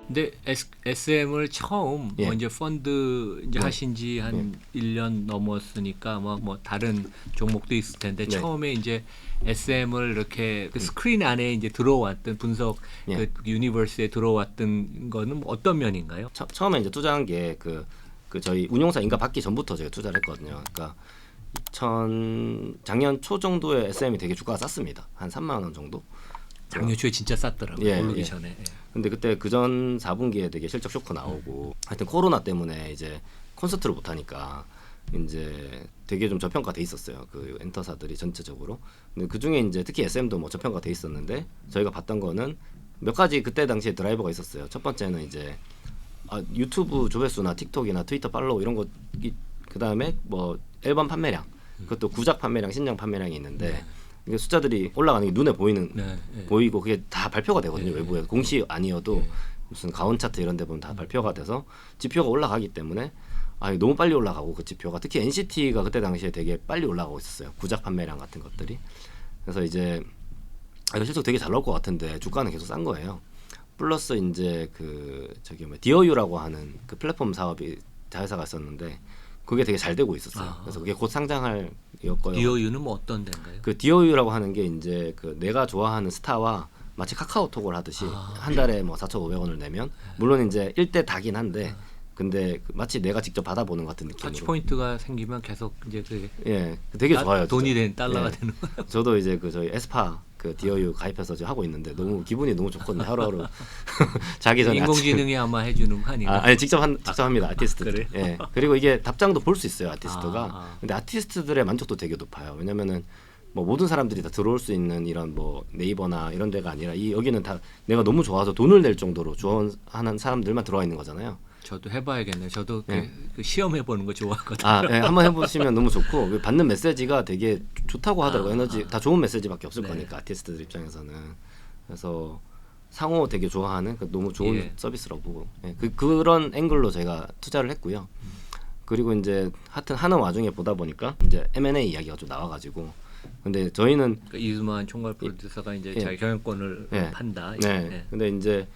근데 SM을 처음 예. 이제 펀드 이제 네. 하신 지 한 1년 넘었으니까 뭐 다른 종목도 있을 텐데 네. 처음에 이제 SM을 이렇게 그 스크린 안에 이제 들어왔던 분석 예. 그 유니버스에 들어왔던 거는 뭐 어떤 면인가요? 처음에 이제 투자한 게 그 저희 운용사 인가 받기 전부터 제가 투자를 했거든요. 그러니까 작년 초 정도에 SM이 되게 주가가 쌌습니다. 한 3만 원 정도. 작년 초에 진짜 쌌더라고요. 예, 오르기 예. 전에. 예. 근데 그때 그전 4분기에 되게 실적 쇼크 나오고 하여튼 코로나 때문에 이제 콘서트를 못 하니까 이제 되게 좀 저평가돼 있었어요. 그 엔터사들이 전체적으로. 근데 그 중에 이제 특히 SM도 뭐 저평가돼 있었는데 저희가 봤던 거는 몇 가지 그때 당시에 드라이버가 있었어요. 첫 번째는 이제 유튜브 조회수나 틱톡이나 트위터 팔로우 이런 거, 그 다음에 뭐 앨범 판매량, 그것도 구작 판매량, 신작 판매량이 있는데 이게 숫자들이 올라가는 게 눈에 보이는 네, 예. 보이고 그게 다 발표가 되거든요. 네. 외부에 공시 아니어도 네. 무슨 가온 차트 이런 데 보면 다 발표가 돼서 지표가 올라가기 때문에 너무 빨리 올라가고 그 지표가 특히 NCT가 그때 당시에 되게 빨리 올라가고 있었어요. 구작 판매량 같은 것들이. 그래서 이제 이거 실적 되게 잘 나올 것 같은데 주가는 계속 싼 거예요. 플러스 이제 그 저기 뭐 디어유라고 하는 그 플랫폼 사업이 자회사가 있었는데 그게 되게 잘 되고 있었어요. 그래서 그게 곧 상장할 거예요. 디어유는 뭐 어떤 데인가요? 그 디어유라고 하는 게 이제 그 내가 좋아하는 스타와 마치 카카오톡을 하듯이 한 달에 뭐 4,500원을 내면 물론 이제 1대 다긴 한데 근데 마치 내가 직접 받아보는 것 같은 느낌으로. 터치 포인트가 생기면 계속 이제 그 예, 되게 좋아요. 돈이 진짜. 된 달러가 예. 되는 거예요. 저도 이제 그 저희 에스파 그 디어유 가입해서 지금 하고 있는데 너무 기분이 너무 좋거든요. 하루하루 자기 전에 인공지능이 아마 해주는 거 아닌가? 아니 직접 합니다. 아티스트. 그래요? 예. 그리고 이게 답장도 볼 수 있어요. 아티스트가. 아. 근데 아티스트들의 만족도 되게 높아요. 왜냐면은 뭐 모든 사람들이 다 들어올 수 있는 이런 뭐 네이버나 이런 데가 아니라 여기는 다 내가 너무 좋아서 돈을 낼 정도로 조언하는 사람들만 들어와 있는 거잖아요. 저도 해봐야겠네요. 저도 예. 그 시험해보는 거 좋아하거든요. 예, 한번 해보시면 너무 좋고 그 받는 메시지가 되게 좋다고 하더라고요. 에너지 다 좋은 메시지밖에 없을 네. 거니까 아티스트들 입장에서는. 그래서 상호 되게 좋아하는 너무 좋은 예. 서비스라고 보고 그런 앵글로 제가 투자를 했고요. 그리고 이제 하여튼 하는 와중에 보다 보니까 이제 M&A 이야기가 좀 나와가지고 근데 저희는 그러니까 이수만 총괄 프로듀서가 이제 예. 자기 경영권을 예. 판다. 네. 예. 근데 이제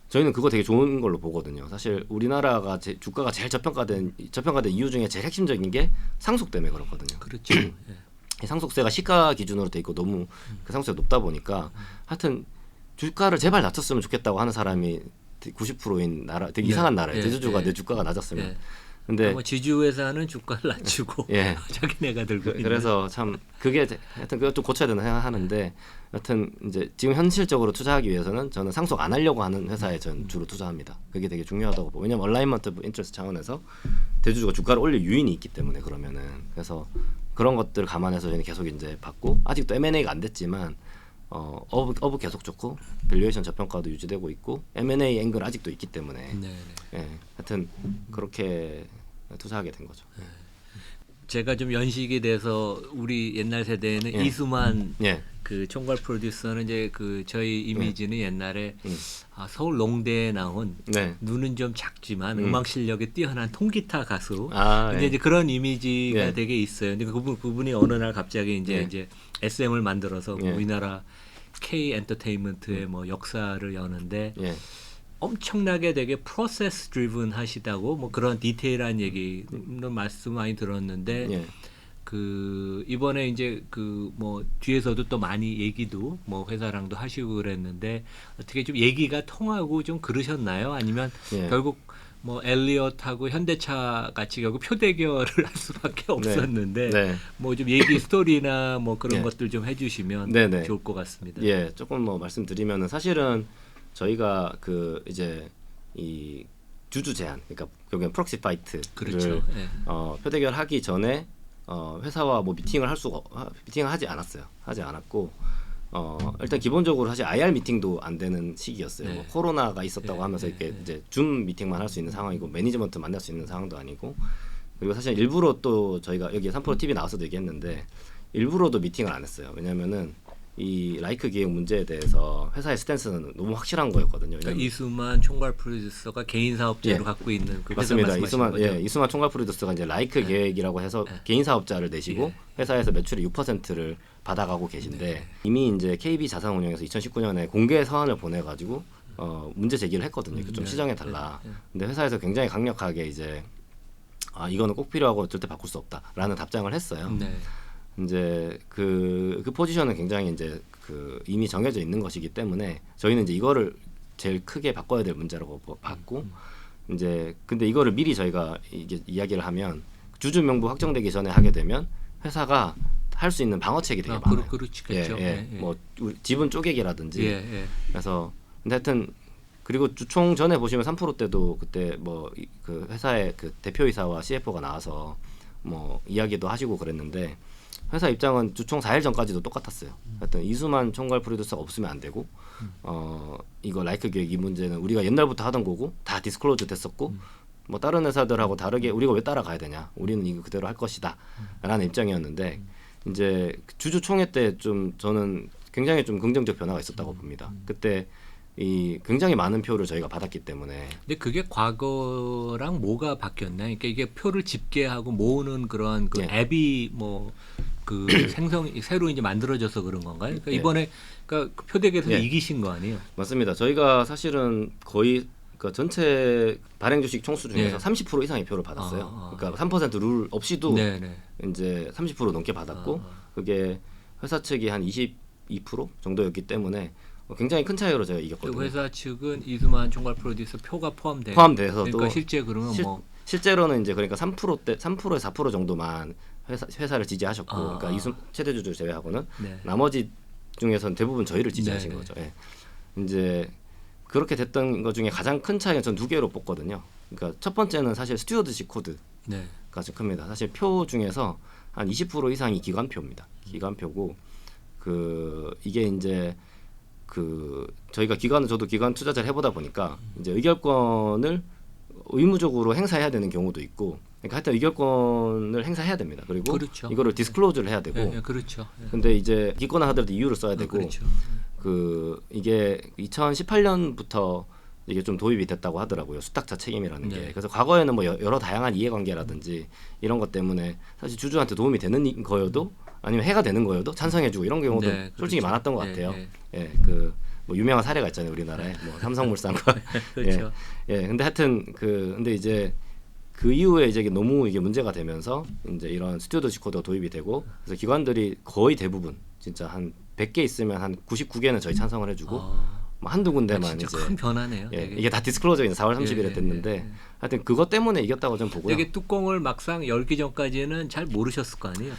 저희는 그거 되게 좋은 걸로 보거든요. 사실 우리나라가 주가가 제일 저평가된 이유 중에 제일 핵심적인 게 상속 때문에 그렇거든요. 그렇죠. 예. 이 상속세가 시가 기준으로 돼 있고 너무 그 상속세가 높다 보니까 하여튼 주가를 제발 낮췄으면 좋겠다고 하는 사람이 90%인 나라, 되게 네. 이상한 나라예요. 예. 대주주가 예. 내 주가가 낮았으면. 예. 근데 뭐 지주회사는 주가를 낮추고 예. 자기네가 들고 있는. 그래서 참 그게 하여튼 그것 좀 고쳐야 된다 생각하는데 하여튼 이제 지금 현실적으로 투자하기 위해서는 저는 상속 안 하려고 하는 회사에 전 주로 투자합니다. 그게 되게 중요하다고 보고 왜냐면 얼라이먼트 인트레스트 차원에서 대주주가 주가를 올릴 요인이 있기 때문에 그러면은 그래서 그런 것들 감안해서 저희는 계속 이제 받고 아직도 M&A가 안 됐지만 어브 계속 좋고 밸류에이션 저평가도 유지되고 있고 M&A 앵글 아직도 있기 때문에 네. 예, 하여튼 그렇게 투자하게 된 거죠. 제가 좀 연식이 돼서 우리 옛날 세대에는 예. 이수만 예. 그 총괄 프로듀서는 이제 그 저희 이미지는 옛날에 서울 농대에 나온 네. 눈은 좀 작지만 음악 실력이 뛰어난 통기타 가수. 근데 예. 이제 그런 이미지가 예. 되게 있어요. 근데 그분이 어느 날 갑자기 이제 SM을 만들어서 예. 우리나라 K 엔터테인먼트의 뭐 역사를 여는데 예. 엄청나게 되게 프로세스 드리븐 하시다고 뭐 그런 디테일한 얘기는 말씀 많이 들었는데 예. 그 이번에 이제 그 뭐 뒤에서도 또 많이 얘기도 뭐 회사랑도 하시고 그랬는데 어떻게 좀 얘기가 통하고 좀 그러셨나요? 아니면 예. 결국 뭐 엘리엇하고 현대차 같이 결국 표대결을 할 수밖에 없었는데 네. 뭐 좀 얘기 스토리나 뭐 그런 예. 것들 좀 해주시면 네네. 좋을 것 같습니다. 예, 조금 뭐 말씀드리면은 사실은 저희가 그 이제 이 주주 제한, 그러니까 결국엔 프록시 파이트를 그렇죠. 예. 표대결 하기 전에 회사와 뭐 미팅을 미팅을 하지 않았어요. 하지 않았고 일단 기본적으로 사실 IR 미팅도 안 되는 시기였어요. 네. 뭐 코로나가 있었다고 하면서 이렇게 이제 줌 미팅만 할 수 있는 상황이고 매니지먼트 만날 수 있는 상황도 아니고 그리고 사실 일부러 또 저희가 여기 3프로 TV 나와서도 얘기했는데 일부러도 미팅을 안 했어요. 왜냐면은 이 라이크 기획 문제에 대해서 회사의 스탠스는 너무 확실한 거였거든요. 그러니까 이수만 총괄 프로듀서가 개인 사업자로 예. 갖고 있는 그 회사 맞습니다. 말씀하시는 거죠? 이수만 총괄 프로듀서가 이제 라이크 계획이라고 해서 개인 사업자를 내시고 회사에서 매출의 6%를 받아가고 계신데 이미 이제 KB 자산운용에서 2019년에 공개 서한을 보내가지고 문제 제기를 했거든요. 좀 시정해 달라. 근데 회사에서 굉장히 강력하게 이제 이거는 꼭 필요하고 절대 바꿀 수 없다라는 답장을 했어요. 네. 이제 그 포지션은 굉장히 이제 그 이미 정해져 있는 것이기 때문에 저희는 이제 이거를 제일 크게 바꿔야 될 문제라고 봤고 이제 근데 이거를 미리 저희가 이게 이야기를 하면 주주 명부 확정되기 전에 하게 되면 회사가 할 수 있는 방어책이 되게 많아요. 그렇겠죠. 뭐 지분 쪼개기라든지. 예. 그래서 근데 하여튼 그리고 주총 전에 보시면 3% 때도 그때 뭐 그 회사의 그 대표이사와 CFO가 나와서 뭐 이야기도 하시고 그랬는데 회사 입장은 주총 4일 전까지도 똑같았어요. 하여튼 이수만 총괄 프로듀서가 없으면 안 되고 이거 라이크 기획 이 문제는 우리가 옛날부터 하던 거고 다 디스클로즈 됐었고 뭐 다른 회사들하고 다르게 우리가 왜 따라가야 되냐? 우리는 이거 그대로 할 것이다라는 입장이었는데 이제 주주총회 때 좀 저는 굉장히 좀 긍정적 변화가 있었다고 봅니다. 그때 이 굉장히 많은 표를 저희가 받았기 때문에. 근데 그게 과거랑 뭐가 바뀌었나? 그러니까 이게 표를 집계하고 모으는 그런 그 앱이 뭐 그 새로 이제 만들어져서 그런 건가요? 그러니까 이번에 그러니까 그 표대에서 이기신 거 아니에요? 맞습니다. 저희가 사실은 거의 그 전체 발행 주식 총수 중에서 30% 이상의 표를 받았어요. 그러니까 3% 룰 없이도 이제 30% 넘게 받았고 그게 회사 측이 한 22% 정도였기 때문에 굉장히 큰 차이로 제가 이겼거든요. 회사 측은 이수만 총괄 프로듀서 표가 포함돼서도 그러니까 실제 그러면 실제로는 이제 그러니까 3%에서 4% 정도만 회사를 지지하셨고 그러니까 이수 최대 주주 제외하고는 나머지 중에서는 대부분 저희를 지지하신 거죠. 예. 이제 그렇게 됐던 것 중에 가장 큰 차이는 전 두 개로 뽑거든요. 그러니까 첫 번째는 사실 스튜어드십 코드가 좀 큽니다. 사실 표 중에서 한 20% 이상이 기관표입니다. 기관표고 그 이게 이제 그 저희가 저도 기관 투자자를 해보다 보니까 이제 의결권을 의무적으로 행사해야 되는 경우도 있고, 그러니까 하여튼 의결권을 행사해야 됩니다. 그리고 이거를 디스클로즈를 해야 되고, 근데 이제 기권을 하더라도 이유를 써야 되고, 그 이게 2018년부터 이게 좀 도입이 됐다고 하더라고요. 수탁자 책임이라는 게. 그래서 과거에는 뭐 여러 다양한 이해관계라든지 이런 것 때문에 사실 주주한테 도움이 되는 거여도 아니면 해가 되는 거여도 찬성해주고 이런 경우도 솔직히 많았던 것 같아요. 그 뭐 유명한 사례가 있잖아요, 우리나라에 뭐 삼성물산과. 근데 하여튼 근데 이제 그 이후에 이제 너무 이게 문제가 되면서 이제 이런 스튜어드십 코드가 도입이 되고 그래서 기관들이 거의 대부분 진짜 한 100개 있으면 한 99개는 저희 찬성을 해주고 뭐 한두 군데만 진짜 이제 큰 변화네요. 이게 다 디스클로저 이제 4월 30일에 됐는데 하여튼 그것 때문에 이겼다고 좀 보고요. 되게 뚜껑을 막상 열기 전까지는 잘 모르셨을 거 아니에요.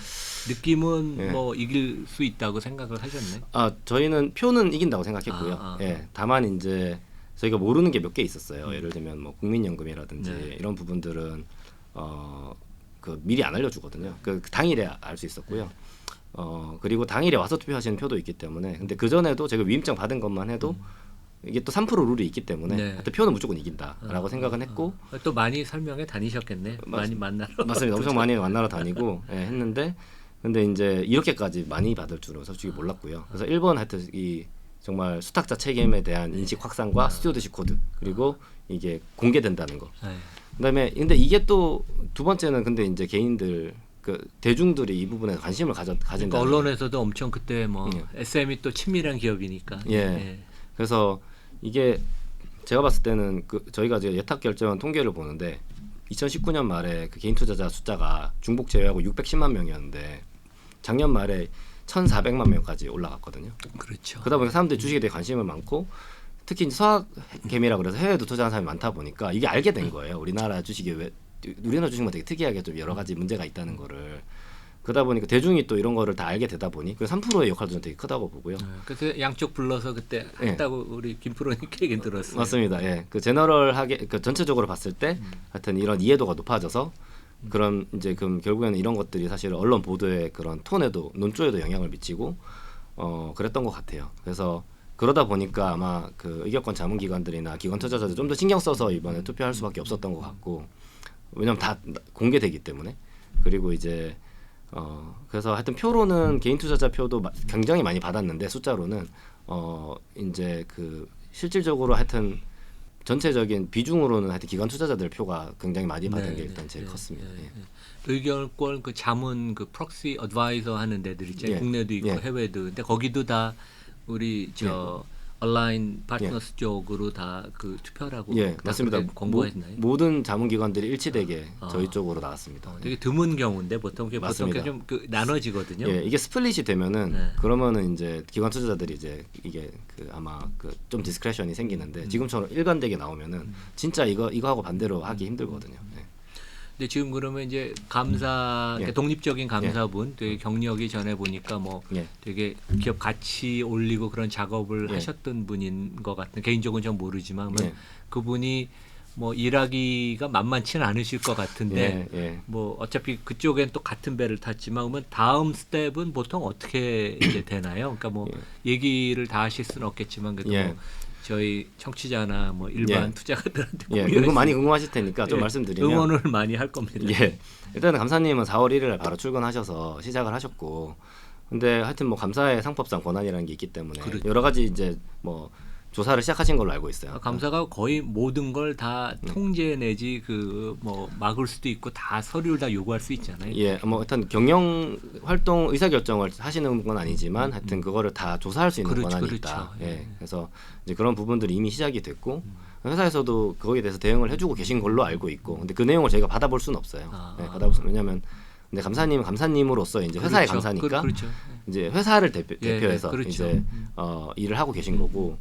느낌은 뭐 이길 수 있다고 생각을 하셨네. 저희는 표는 이긴다고 생각했고요. 다만 이제 저희가 모르는 게 몇 개 있었어요. 예를 들면 뭐 국민연금이라든지 이런 부분들은 그 미리 안 알려주거든요. 그 당일에 알 수 있었고요. 그리고 당일에 와서 투표하시는 표도 있기 때문에 근데 그 전에도 제가 위임장 받은 것만 해도 이게 또 3% 룰이 있기 때문에 하여튼 표는 무조건 이긴다라고 생각은 했고 또 많이 설명회 다니셨겠네. 많이 만나러. 맞습니다. 엄청 많이 만나러 다니고 했는데 근데 이제 이렇게까지 많이 받을 줄은 솔직히 몰랐고요. 그래서 1번 하여튼 이 정말 수탁자 책임에 대한 인식 확산과 스튜어드십 코드 그리고 이게 공개된다는 거. 그다음에 근데 이게 또 두 번째는 근데 이제 개인들 그 대중들이 이 부분에 관심을 가진다. 그러니까 언론에서도 엄청 그때 뭐 SM이 또 친밀한 기업이니까. 그래서 이게 제가 봤을 때는 저희가 이제 예탁 결제원 통계를 보는데 2019년 말에 그 개인 투자자 숫자가 중복 제외하고 610만 명이었는데 작년 말에 1,400만 명까지 올라갔거든요. 그렇죠. 그러다 보니까 사람들이 주식에 대해 관심이 많고 특히 이제 서학개미라 그래서 해외에도 투자하는 사람이 많다 보니까 이게 알게 된 거예요. 우리나라 주식만 되게 특이하게 좀 여러 가지 문제가 있다는 거를. 그러다 보니까 대중이 또 이런 거를 다 알게 되다 보니 그 3%의 역할도 좀 되게 크다고 보고요. 그래서 양쪽 불러서 그때 했다고 우리 김프로님 얘기 들었어요. 맞습니다. 그 제너럴하게 전체적으로 봤을 때 하여튼 이런 이해도가 높아져서 그런 이제 결국에는 이런 것들이 사실 언론 보도의 그런 톤에도 논조에도 영향을 미치고 그랬던 것 같아요. 그래서 그러다 보니까 아마 그 의결권 자문기관들이나 기관 투자자들 좀 더 신경 써서 이번에 투표할 수밖에 없었던 것 같고 왜냐하면 다 공개되기 때문에 그리고 이제 그래서 하여튼 표로는 개인 투자자 표도 굉장히 많이 받았는데 숫자로는 이제 그 실질적으로 하여튼 전체적인 비중으로는 하여튼 기관 투자자들 표가 굉장히 많이 받은 게 일단 제일 컸습니다. 예. 의결권 그 자문 그 프록시 어드바이저 하는 데들 있잖아요. 예. 국내도 있고 예. 해외도. 근데 거기도 다 우리 저 얼라인 파트너스 쪽으로 다 그 투표라고 예, 맞습니다. 공고했나요? 모든 자문기관들이 일치되게 저희 쪽으로 나왔습니다. 되게 드문 경우인데 보통 맞습니다. 좀 그 나눠지거든요. 예, 이게 스플릿이 되면은 네. 그러면은 이제 기관 투자자들이 이제 이게 그 아마 그 좀 디스크레션이 생기는데 지금처럼 일관되게 나오면은 진짜 이거 하고 반대로 하기 힘들거든요. 예. 근데 지금 그러면 이제 감사 예. 독립적인 감사분 되게 경력이 전에 보니까 뭐 예. 되게 기업 가치 올리고 그런 작업을 예. 하셨던 분인 것 같은 개인적으로는 전 모르지만 예. 그분이 뭐 일하기가 만만치는 않으실 것 같은데 예. 뭐 어차피 그쪽엔 또 같은 배를 탔지만 그러면 다음 스텝은 보통 어떻게 이제 되나요? 그러니까 뭐 얘기를 다 하실 수는 없겠지만 그래도 예. 뭐 저희 청취자나 뭐 일반 예. 투자가들한테 예, 많이 궁금하실 테니까 좀 말씀드리면 응원을 많이 할 겁니다. 예. 일단은 감사님은 4월 1일 바로 출근하셔서 시작을 하셨고, 근데 하여튼 뭐 감사의 상법상 권한이라는 게 있기 때문에 그렇죠. 여러 가지 이제 뭐 조사를 시작하신 걸로 알고 있어요. 감사가 거의 모든 걸 다 통제 내지 그 뭐 막을 수도 있고 다 서류를 다 요구할 수 있잖아요. 예, 뭐 일단 경영 활동 의사 결정을 하시는 건 아니지만 하여튼 그거를 다 조사할 수 있는 그렇죠, 권한이 그렇죠. 있다. 예. 예, 그래서 이제 그런 부분들이 이미 시작이 됐고 회사에서도 그거에 대해서 대응을 해주고 계신 걸로 알고 있고, 근데 그 내용을 저희가 받아볼 수는 없어요. 예, 받아볼 수 왜냐하면 근데 감사님은 감사님으로서 이제 회사의 그렇죠. 감사니까 그렇죠. 이제 회사를 대표해서 그렇죠. 이제 일을 하고 계신 거고,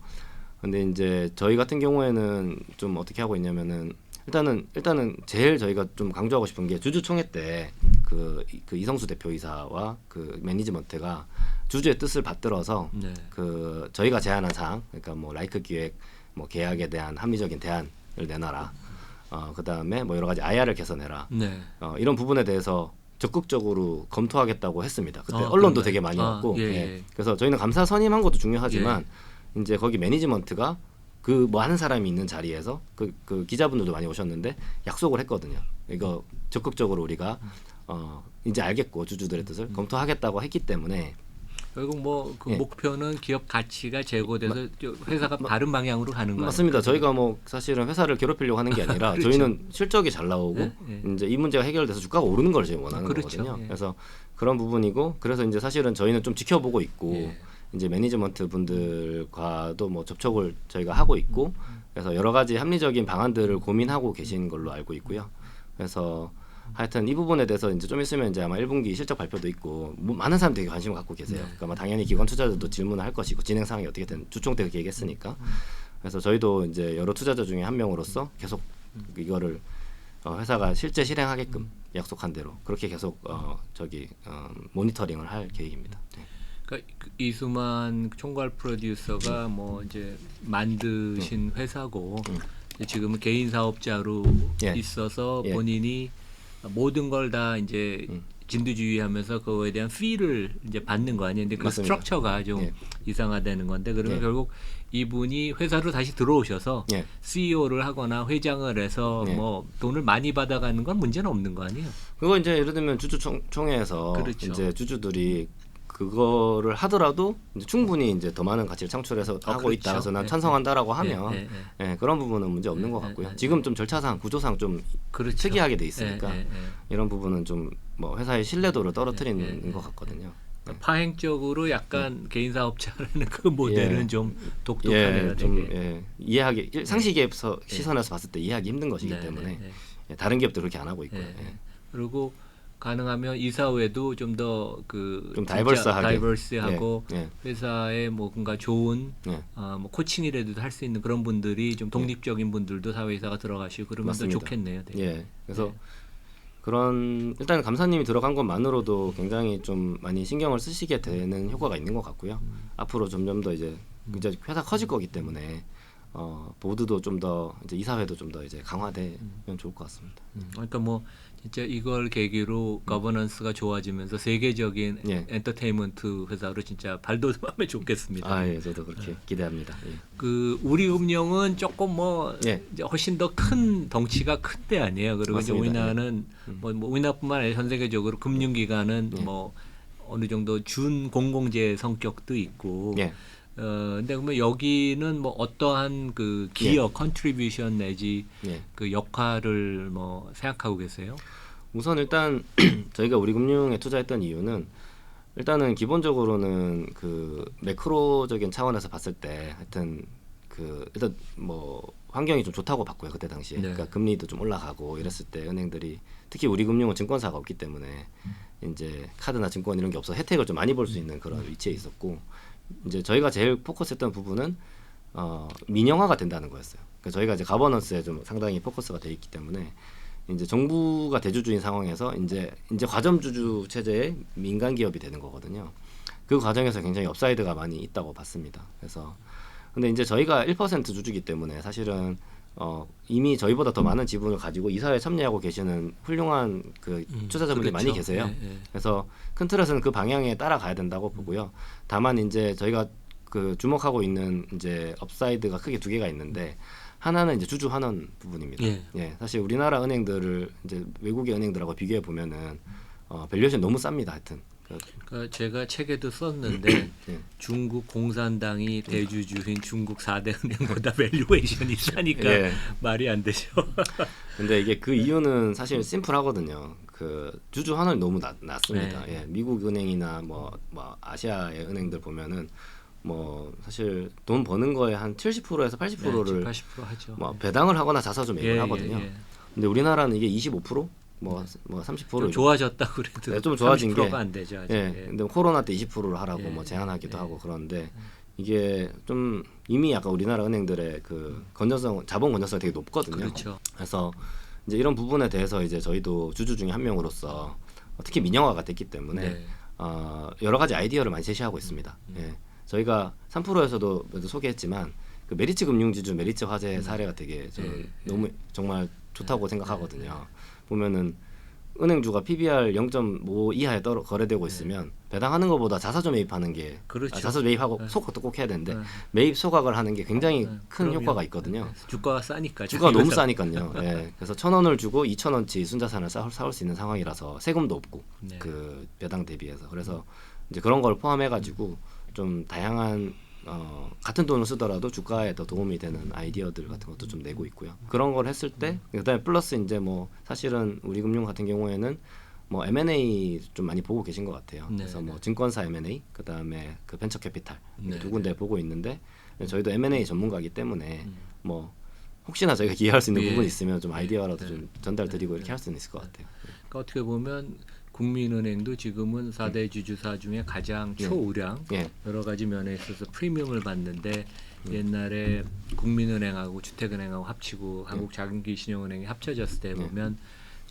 근데 이제 저희 같은 경우에는 좀 어떻게 하고 있냐면은 일단은 제일 저희가 좀 강조하고 싶은 게 주주총회 때 그 이성수 대표이사와 그 매니지먼트가 주주의 뜻을 받들어서 네. 그 저희가 제안한 사항, 그러니까 뭐 라이크 기획, 뭐 계약에 대한 합리적인 대안을 내놔라. 그 다음에 뭐 여러 가지 IR을 개선해라. 네. 이런 부분에 대해서 적극적으로 검토하겠다고 했습니다. 그때 언론도 그런가요? 되게 많이 왔고, 예. 예. 그래서 저희는 감사 선임한 것도 중요하지만 이제 거기 매니지먼트가 그 뭐 하는 사람이 있는 자리에서 그 기자분들도 많이 오셨는데 약속을 했거든요. 이거 적극적으로 우리가 이제 알겠고 주주들의 뜻을 검토하겠다고 했기 때문에 결국 뭐 그 예. 목표는 기업 가치가 제고돼서 회사가 다른 방향으로 가는 거예요. 맞습니다. 저희가 뭐 사실은 회사를 괴롭히려고 하는 게 아니라 그렇죠. 저희는 실적이 잘 나오고 이제 이 문제가 해결돼서 주가가 오르는 걸 저희 원하는 그렇죠. 거거든요. 예. 그래서 그런 부분이고, 그래서 이제 사실은 저희는 좀 지켜보고 있고 예. 이제 매니지먼트 분들과도 뭐 접촉을 저희가 하고 있고, 그래서 여러 가지 합리적인 방안들을 고민하고 계신 걸로 알고 있고요. 그래서 하여튼 이 부분에 대해서 이제 좀 있으면 이제 아마 1분기 실적 발표도 있고 뭐 많은 사람들이 관심을 갖고 계세요. 그러니까 뭐 당연히 기관 투자자도 질문을 할 것이고 진행 상황이 어떻게 된 주총 때 그렇게 얘기했으니까. 그래서 저희도 이제 여러 투자자 중에 한 명으로서 계속 이거를 회사가 실제 실행하게끔 약속한 대로 그렇게 계속 모니터링을 할 계획입니다. 네. 그러니까 이수만 총괄 프로듀서가 뭐 이제 만드신 회사고 이제 지금은 개인 사업자로 예. 있어서 예. 본인이 모든 걸 다 이제 진두지휘하면서 그거에 대한 피를 이제 받는 거 아니에요. 근데 그 맞습니다. 스트럭처가 좀 예. 이상화되는 건데 그러면 예. 결국 이분이 회사로 다시 들어오셔서 예. CEO를 하거나 회장을 해서 예. 뭐 돈을 많이 받아가는 건 문제는 없는 거 아니에요? 그거 이제 예를 들면 주주총회에서 그렇죠. 이제 주주들이 그거를 하더라도 이제 충분히 이제 더 많은 가치를 창출해서 하고 그렇죠. 있다. 그래서 난 네. 찬성한다라고 하면 네. 예, 그런 부분은 문제 없는 것 같고요. 지금 좀 절차상 구조상 좀 그렇죠. 특이하게 돼 있으니까 네. 이런 부분은 좀 뭐 회사의 신뢰도를 떨어뜨리는 것 같거든요. 그러니까 파행적으로 약간 개인 사업자라는 그 모델은 예. 좀 독특하네요. 예, 좀 되게. 이해하기 상시기업서 시선에서 봤을 때 이해하기 힘든 것이기 네, 때문에 네, 네. 예, 다른 기업도 그렇게 안 하고 있고요. 예. 예. 그리고 가능하면 이사회도 좀 더 그 좀 다이버스하게. 다이버스하고 예, 회사에 뭔가 좋은 예. 뭐 코칭이라도 할 수 있는 그런 분들이 좀 독립적인 분들도 사회이사가 들어가시고 그러면 맞습니다. 더 좋겠네요. 되게. 예. 그래서 그런 일단 감사님이 들어간 것만으로도 굉장히 좀 많이 신경을 쓰시게 되는 효과가 있는 것 같고요. 앞으로 점점 더 이제 회사 커질 거기 때문에 보드도 좀 더 이제 이사회도 좀 더 이제 강화되면 좋을 것 같습니다. 그러니까 뭐 진짜 이걸 계기로 거버넌스가 좋아지면서 세계적인 예. 엔터테인먼트 회사로 진짜 발돋움하면 좋겠습니다. 아, 예, 저도 그렇게 기대합니다. 예. 그 우리금융은 조금 뭐 예. 이제 훨씬 더 큰 덩치가 큰 데 아니에요. 그리고 이제 맞습니다. 우리나라는 뭐 우리나라뿐만 아니라 전 세계적으로 금융기관은 예. 뭐 어느 정도 준 공공재 성격도 있고. 예. 근데 그러면 여기는 뭐 어떠한 그 기여, 컨트리뷰션 내지 예. 그 역할을 뭐 생각하고 계세요? 우선 일단 저희가 우리금융에 투자했던 이유는 일단은 기본적으로는 그 매크로적인 차원에서 봤을 때 하여튼 그 일단 뭐 환경이 좀 좋다고 봤고요 그때 당시에. 네. 그러니까 금리도 좀 올라가고 이랬을 때 은행들이 특히 우리금융은 증권사가 없기 때문에 이제 카드나 증권 이런 게 없어 혜택을 좀 많이 볼 수 있는 그런 위치에 있었고 이제 저희가 제일 포커스했던 부분은 민영화가 된다는 거였어요. 그러니까 저희가 이제 가버넌스에 좀 상당히 포커스가 돼 있기 때문에 이제 정부가 대주주인 상황에서 이제 과점주주 체제의 민간 기업이 되는 거거든요. 그 과정에서 굉장히 업사이드가 많이 있다고 봤습니다. 그래서 근데 이제 저희가 1% 주주기 때문에 사실은 이미 저희보다 더 많은 지분을 가지고 이사회에 참여하고 계시는 훌륭한 그 투자자분들이 그렇죠. 많이 계세요. 예. 그래서 큰 틀에서는 그 방향에 따라가야 된다고 보고요. 다만 이제 저희가 그 주목하고 있는 이제 업사이드가 크게 두 개가 있는데 하나는 이제 주주 환원 부분입니다. 예. 사실 우리나라 은행들을 이제 외국의 은행들하고 비교해 보면은 밸류에이션 너무 쌉니다. 하여튼. 그러니까 제가 책에도 썼는데 예. 중국 공산당이 대주주인 중국 4대 은행보다 밸류에이션이 싸니까 예. 말이 안 되죠. 근데 이게 그 이유는 사실 심플하거든요. 그 주주 환원이 너무 낮습니다. 네. 예, 미국 은행이나 뭐 아시아의 은행들 보면은 뭐 사실 돈 버는 거에 한 70%에서 80%를 80% 하죠. 뭐 배당을 하거나 자사주 매입을 하거든요. 예. 근데 우리나라는 이게 25%, 뭐 30% 좀 좋아졌다 그래도 네, 좀 좋아진 30%가 게 안 되죠. 아직. 예. 근데 코로나 때 20%를 하라고 예. 뭐 제한하기도 예. 하고 그러는데 이게 좀 이미 약간 우리나라 은행들의 그 건전성, 자본 건전성이 되게 높거든요. 그렇죠. 그래서 이제 이런 부분에 대해서 이제 저희도 주주 중에 한 명으로서 특히 민영화가 됐기 때문에 네. 여러 가지 아이디어를 많이 제시하고 있습니다. 예. 저희가 3%에서도 소개했지만 그 메리츠 금융지주, 메리츠 화재 사례가 되게 저는 너무 정말 좋다고 생각하거든요. 보면은 은행주가 PBR 0.5 이하에 거래되고 있으면 배당하는 것보다 자사주 매입하는 게 그렇죠. 자사주 매입하고 소각도 꼭 해야 되는데 네. 매입 소각을 하는 게 굉장히 큰 그럼요. 효과가 있거든요. 주가가 싸니까. 주가가 자기 너무 회사. 싸니까요. 예. 그래서 1,000원을 주고 2,000원치 순자산을 사올 수 있는 상황이라서 세금도 없고 네. 그 배당 대비해서 그래서 이제 그런 걸 포함해가지고 좀 다양한 같은 돈을 쓰더라도 주가에 더 도움이 되는 아이디어들 같은 것도 좀 내고 있고요. 그런 걸 했을 때 그다음에 플러스 이제 뭐 사실은 우리금융 같은 경우에는 뭐 M&A 좀 많이 보고 계신 것 같아요. 네, 그래서 뭐 네. 증권사 M&A 그다음에 그 벤처 캐피탈 네, 두 군데 보고 있는데 저희도 M&A 전문가이기 때문에 뭐 혹시나 저희가 기여할 수 있는 예. 부분이 있으면 좀 아이디어라도 네. 좀 전달드리고 이렇게 할 수는 있을 것 같아요. 그러니까 어떻게 보면 국민은행도 지금은 4대 주주사 중에 가장 초우량 예. 여러 가지 면에 있어서 프리미엄을 받는데 옛날에 국민은행하고 주택은행하고 합치고 한국자금기신용은행이 합쳐졌을 때 보면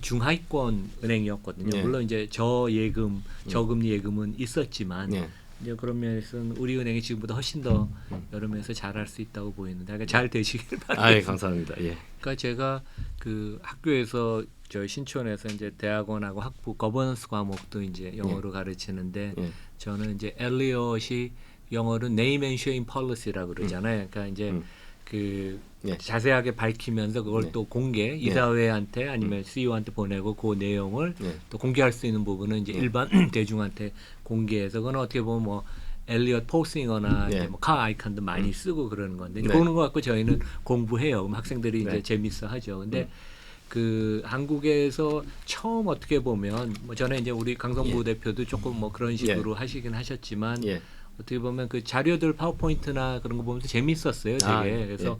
중하위권 은행이었거든요. 예. 물론 이제 저예금, 저금리 예금은 있었지만 예. 이제 그런 면에서는 우리 은행이 지금보다 훨씬 더 여러 면에서 잘할 수 있다고 보이는데 그러니까 잘 되시길 바랍니다. 아, 예, 감사합니다. 예. 그러니까 제가 그 학교에서 저희 신촌에서 이제 대학원하고 학부 거버넌스 과목도 이제 영어로 가르치는데 예. 저는 이제 엘리엇이 영어로 name and shame policy라고 그러잖아요. 그러니까 이제 그 예. 자세하게 밝히면서 그걸 네. 또 공개 이사회한테 아니면 CEO한테 보내고 그 내용을 예. 또 공개할 수 있는 부분은 이제 일반 대중한테 공개해서 그건 어떻게 보면 뭐 엘리엇 포싱어나 예. 이제 뭐 카 아이콘도 많이 쓰고 그러는 건데 네. 그런 거 갖고 저희는 공부해요. 그럼 학생들이 네. 이제 재밌어 하죠. 근데 그 한국에서 처음 어떻게 보면 뭐 전에 이제 우리 강성부 대표도 조금 뭐 그런 식으로 하시긴 하셨지만 예. 어떻게 보면 그 자료들 파워포인트나 그런 거 보면서 재밌었어요. 되게. 아, 그래서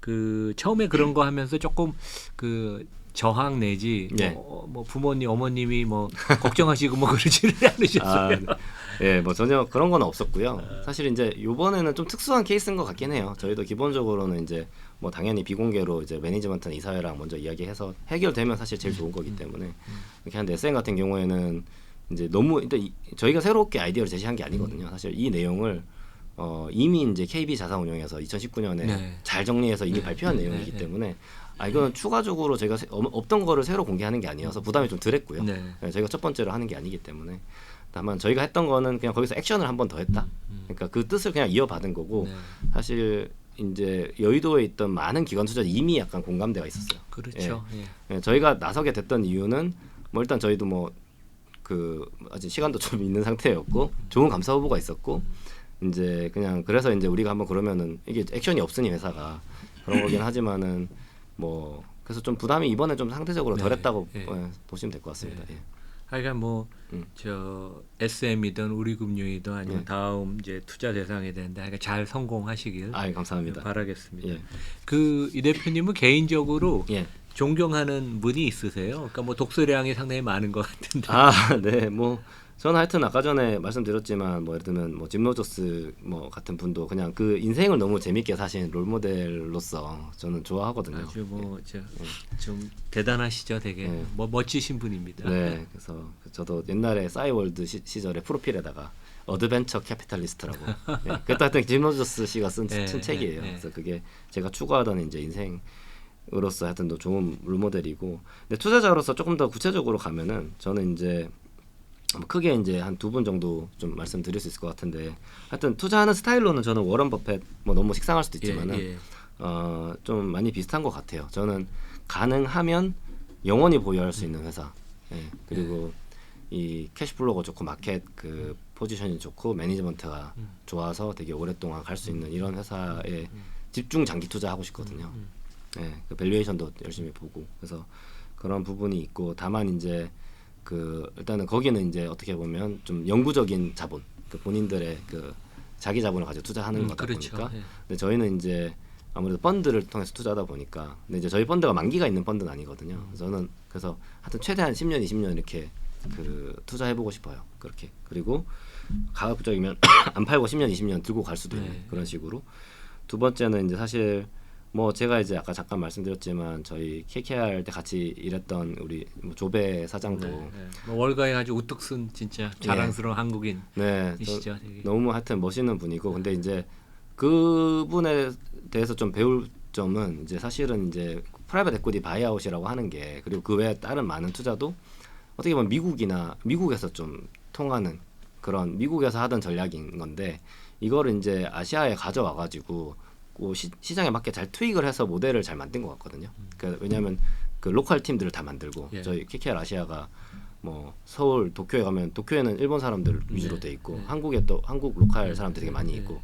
그 처음에 그런 거 하면서 조금 그 저항 내지 예. 뭐 부모님 어머님이 뭐 걱정하시고 뭐 그러지는 않으셨어요. 예, 뭐 전혀 그런 건 없었고요. 사실 이제 이번에는 좀 특수한 케이스인 것 같긴 해요. 저희도 기본적으로는 이제 뭐 당연히 비공개로 이제 매니지먼트나 이사회랑 먼저 이야기해서 해결되면 사실 제일 좋은 거기 때문에 이렇게 하는데 SM 같은 경우에는 이제 너무 일단 저희가 새롭게 아이디어를 제시한 게 아니거든요. 사실 이 내용을 이미 이제 KB 자산운용에서 2019년에 네. 잘 정리해서 이미 네. 발표한 네. 내용이기 네. 때문에 이거는 추가적으로 제가 없던 거를 새로 공개하는 게 아니어서 부담이 좀 덜했고요. 네. 저희가 첫 번째로 하는 게 아니기 때문에 다만 저희가 했던 거는 그냥 거기서 액션을 한 번 더 했다. 그러니까 그 뜻을 그냥 이어받은 거고 네. 사실 이제 여의도에 있던 많은 기관 투자자 이미 약간 공감대가 있었어요. 그렇죠. 예. 저희가 나서게 됐던 이유는 뭐 일단 저희도 뭐 그 아직 시간도 좀 있는 상태였고 좋은 감사 후보가 있었고 이제 그냥 그래서 이제 우리가 한번 그러면은 이게 액션이 없으니 회사가 그런 거긴 하지만은 뭐 그래서 좀 부담이 이번에 좀 상대적으로 네. 덜했다고 예. 보시면 될 것 같습니다. 네. 예. 하여간 뭐 저 SM이든 우리금융이든 아니면 예. 다음 이제 투자 대상이 되는데 하여간 잘 성공하시길 감사합니다. 바라겠습니다. 예. 그 이 대표님은 개인적으로 예. 존경하는 분이 있으세요? 그러니까 뭐 독서량이 상당히 많은 것 같은데. 네. 뭐 저는 하여튼 아까 전에 말씀드렸지만 뭐 예를 들면 뭐 짐 로저스 뭐 같은 분도 그냥 그 인생을 너무 재밌게 사신 롤모델로서 저는 좋아하거든요. 아주 뭐 좀 대단하시죠, 되게 예. 뭐 멋지신 분입니다. 네. 그래서 저도 옛날에 싸이월드 시절에 프로필에다가 어드벤처 캐피탈리스트라고. 그때 하여튼 짐 로저스 씨가 쓴 예, 책이에요. 예, 예. 그래서 그게 제가 추구하던 이제 인생으로서 하여튼 또 좋은 롤모델이고. 근데 투자자로서 조금 더 구체적으로 가면은 저는 이제 뭐 크게 이제 한 두 분 정도 좀 말씀드릴 수 있을 것 같은데 하여튼 투자하는 스타일로는 저는 워런 버핏 뭐 너무 식상할 수도 있지만은 예. 좀 많이 비슷한 것 같아요. 저는 가능하면 영원히 보유할 수 있는 회사. 그리고 이 캐시플로우가 좋고 마켓 그 포지션이 좋고 매니지먼트가 좋아서 되게 오랫동안 갈 수 있는 이런 회사에 집중 장기 투자하고 싶거든요. 그 밸류에이션도 열심히 보고 그래서 그런 부분이 있고 다만 이제 그 일단은 거기는 이제 어떻게 보면 좀 영구적인 자본, 그 본인들의 그 자기 자본을 가지고 투자하는 거다 그렇죠. 보니까. 예. 근데 저희는 이제 아무래도 펀드를 통해서 투자하다 보니까, 근데 이제 저희 펀드가 만기가 있는 펀드는 아니거든요. 저는 그래서 하여튼 최대한 10년, 20년 이렇게 그 투자해보고 싶어요. 그렇게. 그리고 가급적이면 안 팔고 10년, 20년 들고 갈 수도 있는 네. 그런 식으로. 두 번째는 이제 사실 뭐 제가 이제 아까 잠깐 말씀드렸지만 저희 KKR 때 같이 일했던 우리 뭐 조배 사장도 뭐 월가에 아주 우뚝 쓴 진짜 자랑스러운 한국인이시죠. 되게. 너무 하여튼 멋있는 분이고 근데 이제 그분에 대해서 좀 배울 점은 이제 사실은 이제 프라이빗 에퀴티 바이아웃이라고 하는 게 그리고 그 외에 다른 많은 투자도 어떻게 보면 미국에서 좀 통하는 그런 미국에서 하던 전략인 건데 이거를 이제 아시아에 가져와 가지고 시장에 맞게 잘 투입을 해서 모델을 잘 만든 것 같거든요. 그러니까 왜냐하면 그 로컬 팀들을 다 만들고 저희 KKR 아시아가 뭐 서울 도쿄에 가면 도쿄에는 일본 사람들 위주로 돼 있고 한국에 또 한국 로컬 사람들이 되게 많이 있고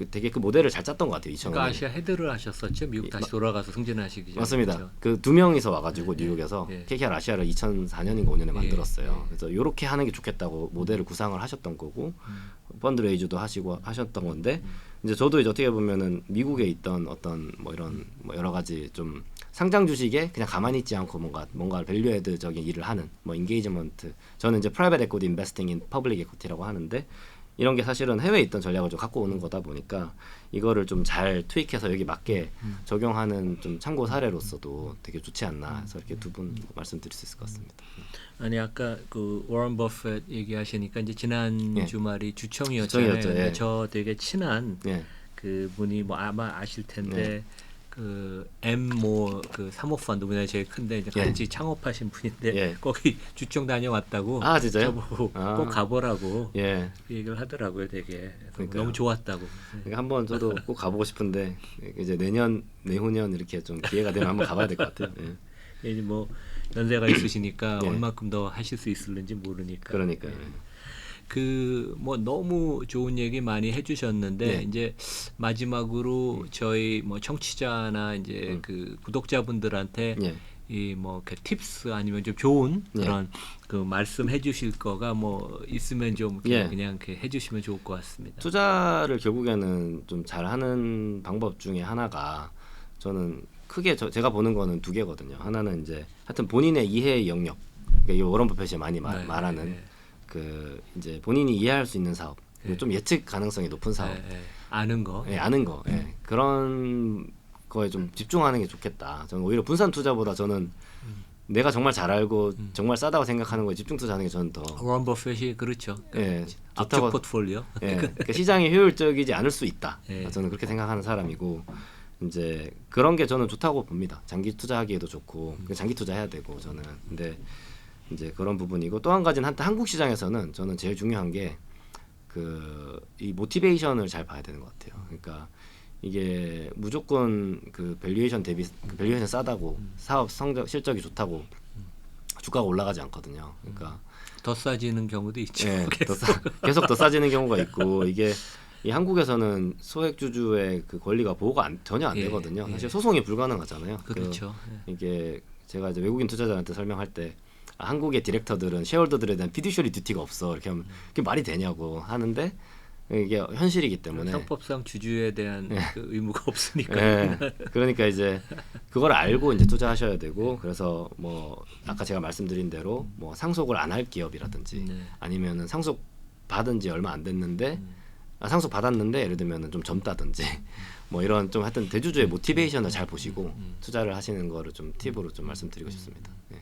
되게 그 모델을 잘 짰던 것 같아요. 2005년에. 그러니까 아시아 헤드를 하셨었죠. 미국 다시 돌아가서 승진하시기 전에. 맞습니다. 그렇죠? 그 두 명이서 와가지고 뉴욕에서 예. KKR 아시아를 2004년인가 5년에 만들었어요. 예. 그래서 이렇게 하는 게 좋겠다고 모델을 구상을 하셨던 거고 펀드 레이즈도 하셨던 건데 이제 저도 이제 어떻게 보면은 미국에 있던 어떤 뭐 이런 뭐 여러 가지 좀 상장 주식에 그냥 가만히 있지 않고 뭔가 밸류 헤드적인 일을 하는 뭐 인게이지먼트 저는 이제 프라이빗 에코티 인베스팅 인 퍼블릭 에코티라고 하는데 이런 게 사실은 해외에 있던 전략을 좀 갖고 오는 거다 보니까 이거를 좀 잘 투입해서 여기 맞게 적용하는 좀 참고 사례로서도 되게 좋지 않나 해서 이렇게 두 분 말씀드릴 수 있을 것 같습니다. 아니 아까 그 워런 버핏 얘기하시니까 이제 지난 예. 주말이 주총이었잖아요. 주총이었죠, 예. 저 되게 친한 예. 그 분이 뭐 아마 아실 텐데 네. 그 M 그 사모펀드 우리나라 제일 큰데 이제 예. 같이 창업하신 분인데 예. 거기 주총 다녀왔다고 진짜요? 저보고 아. 꼭 가보라고 예. 그 얘기를 하더라고요. 되게 그러니까요. 너무 좋았다고. 그러니까 한번 저도 꼭 가보고 싶은데 이제 내후년 이렇게 좀 기회가 되면 한번 가봐야 될 것 같아요. 예. 이제 뭐 연세가 있으시니까 예. 얼마큼 더 하실 수 있을는지 모르니까. 그러니까요. 그 뭐 너무 좋은 얘기 많이 해주셨는데 네. 이제 마지막으로 저희 뭐 청취자나 이제 그 구독자분들한테 예. 이 뭐 그 팁스 아니면 좀 좋은 예. 그런 그 말씀해주실 거가 뭐 있으면 좀 예. 그냥 이렇게 해주시면 좋을 것 같습니다. 투자를 결국에는 좀 잘하는 방법 중에 하나가 저는 크게 제가 보는 거는 두 개거든요. 하나는 이제 하여튼 본인의 이해의 영역, 그러니까 이 워런 버핏이 많이 네, 말하는 네. 그 이제 본인이 이해할 수 있는 사업, 그리고 좀 예측 가능성이 높은 사업, 아는 거. 아는 거, 그런 거에 좀 집중하는 게 좋겠다. 저는 오히려 분산 투자보다 저는 내가 정말 잘 알고 정말 싸다고 생각하는 거에 집중 투자하는 게 저는 더 워런 버핏이 그렇죠. 예, 압축 좋다고- 포트폴리오. 예, 그러니까 시장이 효율적이지 않을 수 있다. 예. 저는 그렇게 생각하는 사람이고 이제 그런 게 저는 좋다고 봅니다. 장기 투자하기에도 좋고 장기 투자해야 되고 저는 근데 이제 그런 부분이고 또 한 가지는 한국 시장에서는 저는 제일 중요한 게 그 이 모티베이션을 잘 봐야 되는 것 같아요. 그러니까 이게 무조건 그 밸류에이션 대비 그 밸류에이션 싸다고 사업 성적 실적이 좋다고 주가가 올라가지 않거든요. 그러니까 더 싸지는 경우도 있죠. 예, 계속 더 싸지는 경우가 있고 이게 이 한국에서는 소액주주의 그 권리가 보호가 전혀 안 예, 되거든요. 예. 사실 소송이 불가능하잖아요. 그렇죠. 이게 제가 이제 외국인 투자자한테 설명할 때 한국의 디렉터들은 쉐어홀더들에 대한 피듀셔리 듀티가 없어 이렇게 하면 그게 말이 되냐고 하는데 이게 현실이기 때문에 형법상 주주에 대한 그 의무가 없으니까. 예, 그러니까 이제 그걸 알고 이제 투자하셔야 되고 그래서 뭐 아까 제가 말씀드린 대로 뭐 상속을 안 할 기업이라든지 네. 아니면은 상속 받은 지 얼마 안 됐는데 상속 받았는데 예를 들면은 좀 젊다든지 뭐 이런 좀 하여튼 대주주의 모티베이션을 잘 보시고 투자를 하시는 거를 좀 팁으로 좀 말씀드리고 싶습니다. 예.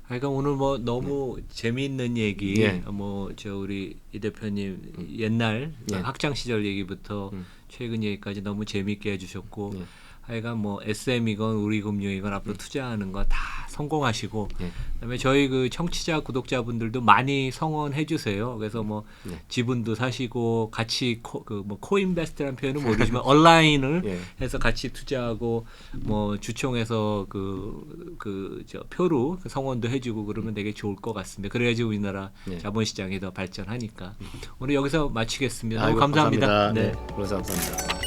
그러니까 오늘 뭐 너무 재미있는 얘기, 예. 뭐 저 우리 이 대표님 옛날 예. 학창 시절 얘기부터 최근 얘기까지 너무 재미있게 해주셨고, 예. 하여간 뭐 SM이건 우리금융이건 앞으로 투자하는 거 다 성공하시고, 예. 그다음에 저희 그 청취자 구독자분들도 많이 성원해 주세요. 그래서 뭐 네. 지분도 사시고 같이 뭐 코인베스트라는 표현은 모르지만 온라인을 예. 해서 같이 투자하고 뭐 주총에서 저 표로 그 성원도 해주고 그러면 되게 좋을 것 같습니다. 그래야지 우리나라 네. 자본시장이 더 발전하니까 오늘 여기서 마치겠습니다. 아이고, 감사합니다. 감사합니다. 네. 그래서 감사합니다.